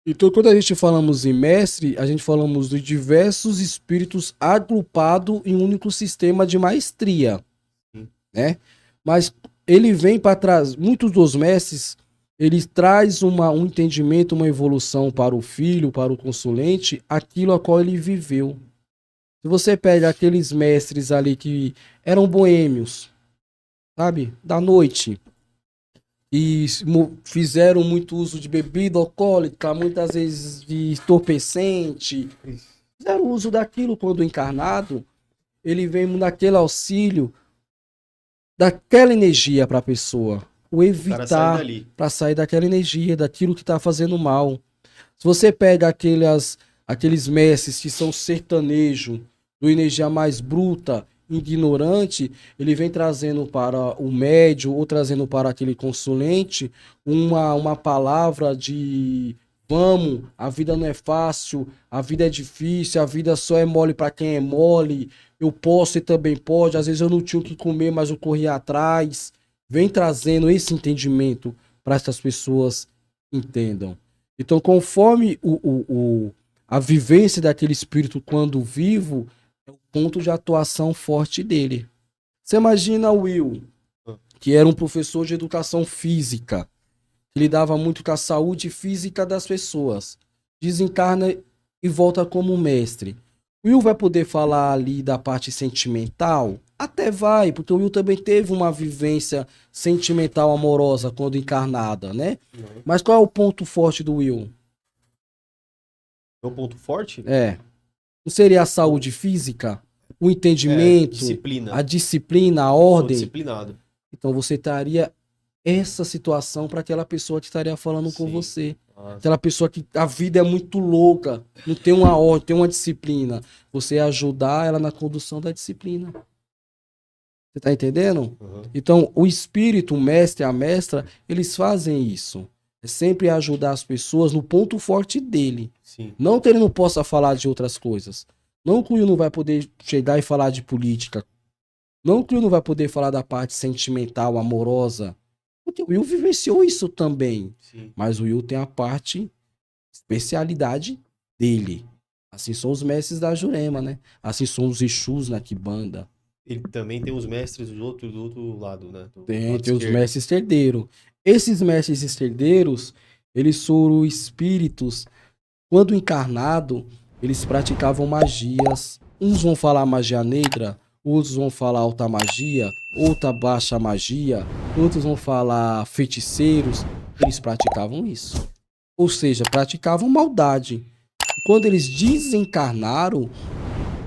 Então, quando a gente falamos em mestre, a gente falamos de diversos espíritos agrupados em um único sistema de maestria, Sim. né? Mas ele vem para trás, muitos dos mestres, eles traz um entendimento, uma evolução para o filho, para o consulente, aquilo a qual ele viveu. Se você pega aqueles mestres ali que eram boêmios, sabe? Da noite, e fizeram muito uso de bebida alcoólica, muitas vezes de entorpecente, fizeram uso daquilo quando encarnado, ele vem naquele auxílio daquela energia para a pessoa, o Para sair evitar dali. para sair daquela energia, daquilo que está fazendo mal. Se você pega aqueles mestres que são sertanejo, do energia mais bruta, ignorante, ele vem trazendo para o médio ou trazendo para aquele consulente uma palavra de vamos, a vida não é fácil, a vida é difícil, a vida só é mole para quem é mole, eu posso e também pode, às vezes eu não tinha o que comer, mas eu corri atrás. Vem trazendo esse entendimento para que as pessoas entendam. Então, conforme a vivência daquele espírito quando vivo, é o ponto de atuação forte dele. Você imagina o Will, que era um professor de educação física, que lidava muito com a saúde física das pessoas. Desencarna e volta como mestre. O Will vai poder falar ali da parte sentimental? Até vai, porque o Will também teve uma vivência sentimental amorosa quando encarnada, né? Uhum. Mas qual é o ponto forte do Will? É um ponto forte? É. Não seria a saúde física? O entendimento, Disciplina. a disciplina, a Sou ordem? disciplinado. Então você traria essa situação para aquela pessoa que estaria falando com Sim. você. Ah, Aquela pessoa que a vida é muito louca, não tem uma ordem, tem uma disciplina. Você ajudar ela na condução da disciplina. Você tá entendendo? uhum. Então, o espírito, o mestre, a mestra, eles fazem isso. É sempre ajudar as pessoas no ponto forte dele. Sim. Não que ele não possa falar de outras coisas. Não que o Will não vai poder chegar e falar de política. Não que o Will não vai poder falar da parte sentimental, amorosa. Porque o Will vivenciou isso também. Sim. Mas o Will tem a parte, especialidade dele. Assim são os mestres da Jurema, né? Assim são os Exus na Kibanda. Ele também tem os mestres do outro lado, né? Do Tem lado os esquerdo. mestres herdeiros. Esses mestres herdeiros, eles foram espíritos, quando encarnado, eles praticavam magias. Uns vão falar magia negra, outros vão falar alta magia, outra baixa magia, outros vão falar feiticeiros. Eles praticavam isso. Ou seja, praticavam maldade. Quando eles desencarnaram,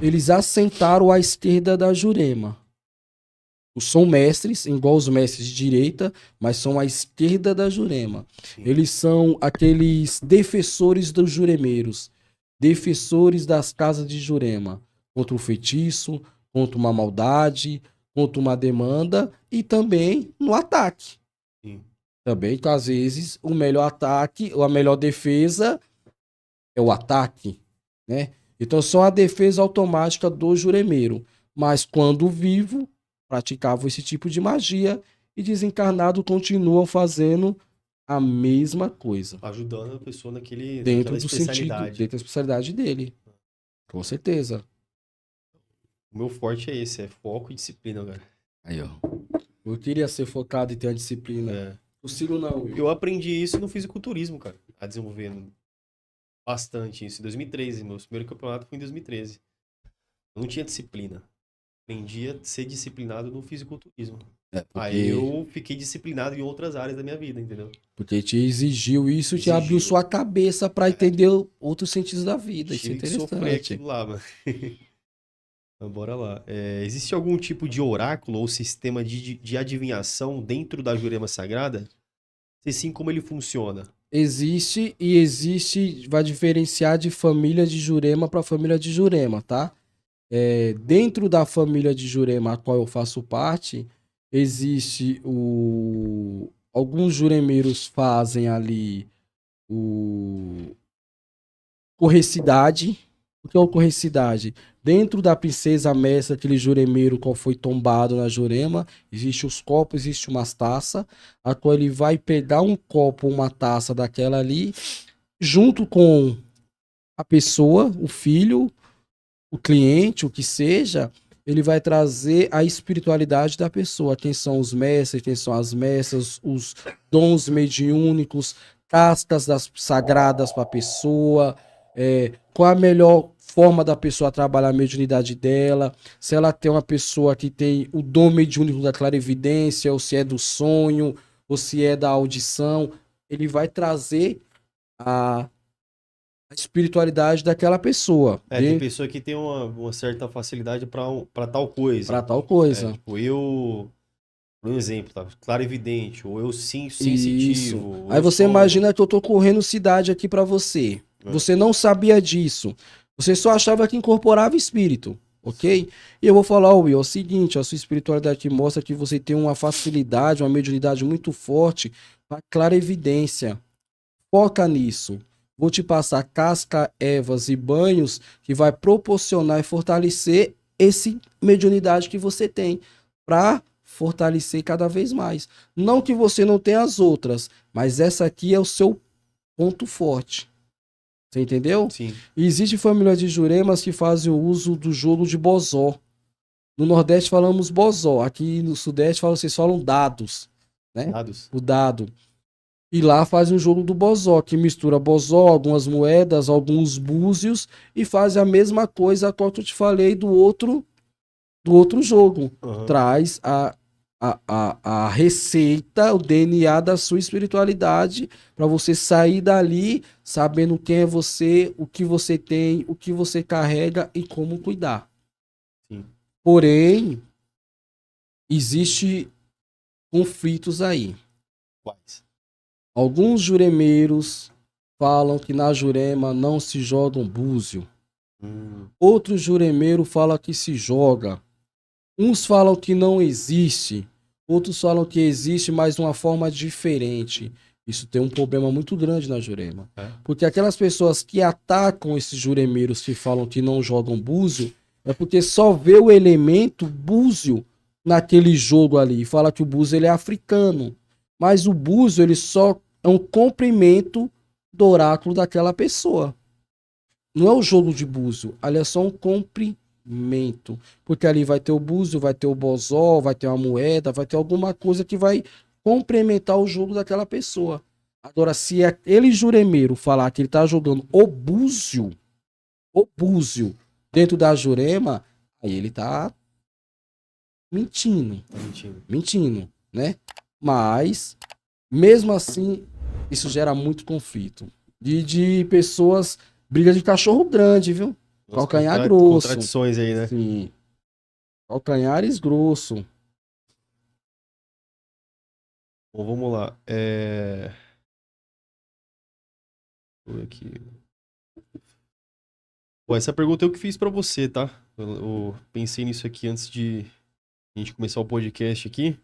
eles assentaram à esquerda da Jurema. São mestres, igual os mestres de direita, mas são à esquerda da Jurema. Sim. Eles são aqueles defensores dos juremeiros, defensores das casas de Jurema, contra o feitiço, contra uma maldade, contra uma demanda e também no ataque. Sim. Também, que às vezes, o melhor ataque ou a melhor defesa é o ataque, né? Então, só a defesa automática do juremeiro. Mas quando vivo, praticavam esse tipo de magia e desencarnado continuam fazendo a mesma coisa. Ajudando a pessoa Dentro naquela do sentido, especialidade. dentro da especialidade dele. Com certeza. O meu forte é esse, é foco e disciplina, cara. Aí, ó. Eu queria ser focado em ter a disciplina. É. Possível não. Eu aprendi isso no fisiculturismo, cara. A desenvolver bastante isso. Em 2013, meu primeiro campeonato foi em 2013. Eu não tinha disciplina. Aprendi a ser disciplinado no fisiculturismo. É, porque, Aí eu fiquei disciplinado em outras áreas da minha vida, entendeu? porque te exigiu isso, te Exigiu. abriu sua cabeça para entender outros sentidos da vida. Isso é Tive que sofrer interessante. aquilo lá, mano. Mas bora lá. Existe algum tipo de oráculo ou sistema de adivinhação dentro da Jurema Sagrada? Se sim, como ele funciona? Existe e existe, vai diferenciar de família de Jurema para família de Jurema, tá? Dentro da família de Jurema, a qual eu faço parte, existe alguns juremeiros fazem ali o correcidade. O que é o correcidade? Dentro da princesa mestra, aquele juremeiro qual foi tombado na Jurema, existe os copos, existe umas taças, a qual ele vai pegar um copo, uma taça daquela ali, junto com a pessoa, o filho, o cliente, o que seja, ele vai trazer a espiritualidade da pessoa. Quem são os mestres, quem são as mestras, os dons mediúnicos, castas sagradas para a pessoa, qual a melhor forma da pessoa trabalhar a mediunidade dela, se ela tem uma pessoa que tem o dom mediúnico da clarividência, ou se é do sonho, ou se é da audição, ele vai trazer a espiritualidade daquela pessoa. Tem pessoa que tem uma certa facilidade pra tal coisa. Para tal coisa. Tipo, eu, por um exemplo, tá? Clarividente, ou eu sim Isso. sensitivo. Aí você imagina que eu tô correndo cidade aqui para você. Você não sabia disso. Você só achava que incorporava espírito, ok? E eu vou falar, Will, é o seguinte, a sua espiritualidade mostra que você tem uma facilidade, uma mediunidade muito forte para clarividência. Foca nisso. Vou te passar casca, ervas e banhos que vai proporcionar e fortalecer esse mediunidade que você tem para fortalecer cada vez mais. Não que você não tenha as outras, mas essa aqui é o seu ponto forte. Você entendeu? Sim. E existe família de juremas que fazem o uso do jogo de bozó. No Nordeste falamos bozó, aqui no Sudeste vocês falam dados, né? Dados. O dado. E lá faz um jogo do bozó, que mistura bozó, algumas moedas, alguns búzios e faz a mesma coisa que eu te falei do outro jogo. Uhum. Traz a receita, o DNA da sua espiritualidade para você sair dali sabendo quem é você, o que você tem, o que você carrega e como cuidar. Sim. Porém, existe conflitos aí. Quais? Alguns juremeiros falam que na Jurema não se joga um búzio. Outro juremeiro fala que se joga. Uns falam que não existe. Outros falam que existe, mas de uma forma diferente. Isso tem um problema muito grande na Jurema. Porque aquelas pessoas que atacam esses juremeiros que falam que não jogam búzio, é porque só vê o elemento búzio naquele jogo ali. E fala que o búzio ele é africano. Mas o búzio ele só é um comprimento do oráculo daquela pessoa. Não é o jogo de búzio, ali é só um comprimento. Porque ali vai ter o búzio, vai ter o bozó, vai ter uma moeda, vai ter alguma coisa que vai complementar o jogo daquela pessoa. Agora, se aquele juremeiro falar que ele tá jogando o búzio dentro da Jurema, aí ele tá mentindo. Mentindo, né? Mas, mesmo assim, isso gera muito conflito. De pessoas, briga de cachorro grande, viu? Calcanhar grosso. Contradições aí, né? Sim. Calcanhares grosso. Bom, vamos lá. Aqui. Pô, essa pergunta eu que fiz pra você, tá? Eu pensei nisso aqui antes de a gente começar o podcast aqui.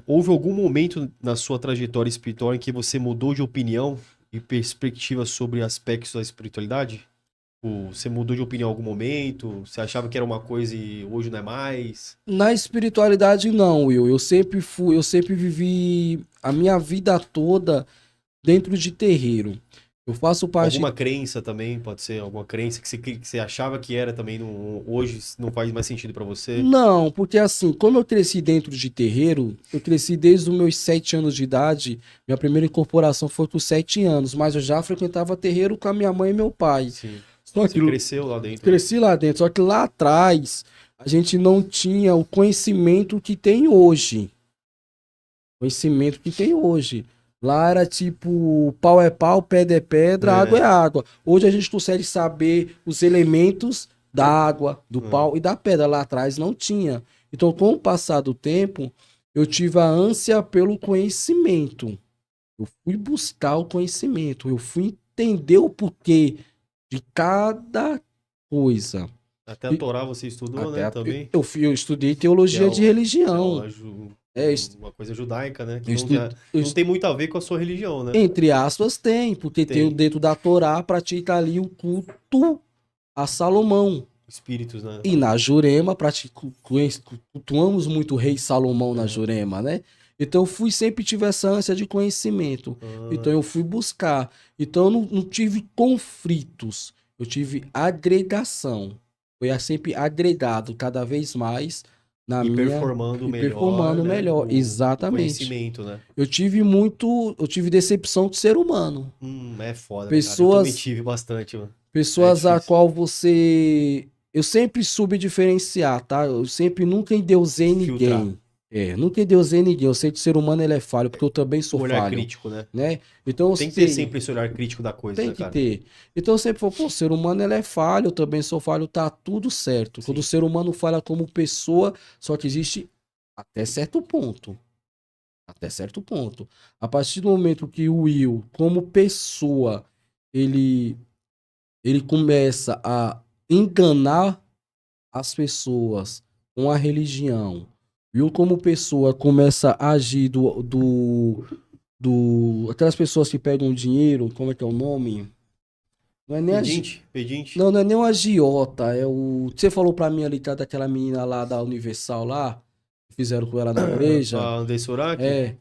Houve algum momento na sua trajetória espiritual em que você mudou de opinião e perspectiva sobre aspectos da espiritualidade? Você mudou de opinião em algum momento? Você achava que era uma coisa e hoje não é mais? Na espiritualidade, não, Will. Eu sempre vivi a minha vida toda dentro de terreiro. Eu faço parte... Alguma crença também, pode ser alguma crença que você achava que era também, hoje não faz mais sentido pra você? Não, porque assim, como eu cresci dentro de terreiro, eu cresci desde os meus 7 anos de idade, minha primeira incorporação foi com 7 anos, mas eu já frequentava terreiro com a minha mãe e meu pai. Sim. Só que você cresceu lá dentro? Cresci lá dentro, só que lá atrás a gente não tinha o conhecimento que tem hoje. Conhecimento que tem hoje. Lá era tipo, pau é pau, pedra é pedra, água é água. Hoje a gente consegue saber os elementos da água, do pau e da pedra. Lá atrás não tinha. Então, com o passar do tempo, eu tive a ânsia pelo conhecimento. Eu fui buscar o conhecimento. Eu fui entender o porquê de cada coisa. Até a Torá você estudou, né, também? Eu estudei teologia de religião. Uma coisa judaica, né? Que não tem muito a ver com a sua religião, né? Entre aspas, tem, porque tem dentro da Torá, pratica ali o culto a Salomão. Espíritos, né? E na Jurema, cultuamos muito o rei Salomão na Jurema, né? Então, eu sempre tive essa ânsia de conhecimento. Então, eu fui buscar. Então, eu não tive conflitos. Eu tive agregação. Foi sempre agregado cada vez mais na E minha... performando E melhor, performando né? melhor, O exatamente. conhecimento, né? Eu tive decepção do ser humano. É foda, né, cara? Eu também tive bastante, mano. Pessoas a difícil. qual você... Eu sempre soube diferenciar, tá? Eu sempre nunca endeusei Filtrar. ninguém. Nunca endeusei ninguém. Eu sei que o ser humano ele é falho, porque eu também sou O olhar falho, crítico, né? né? Então eu Tem que ter sei, sempre esse olhar crítico da coisa, tem né, que cara? ter. Então eu sempre falo, pô, o ser humano ele é falho, eu também sou falho, tá tudo certo. Quando o Sim. ser humano falha como pessoa, só que existe até certo ponto. Até certo ponto. A partir do momento que o Will, como pessoa, ele começa a enganar as pessoas com a religião, Will, como pessoa, começa a agir aquelas pessoas que pegam dinheiro, como é que é o nome? Não é nem Pedinte. não é nem um agiota, é o... Você falou pra mim ali, tá, daquela menina lá da Universal lá, que fizeram com ela na igreja. A Andrei Surak? É,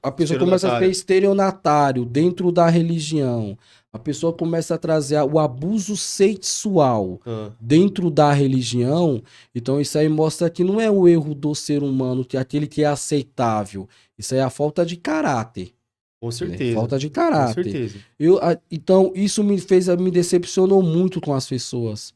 a pessoa começa a ser Estelionatário. estelionatário dentro da religião. A pessoa começa a trazer o abuso sexual dentro da religião. Então isso aí mostra que não é o erro do ser humano, que é aquele que é aceitável. Isso aí é a falta de caráter. Com Né? certeza. Falta de Com caráter. certeza. Então isso me decepcionou muito com as pessoas.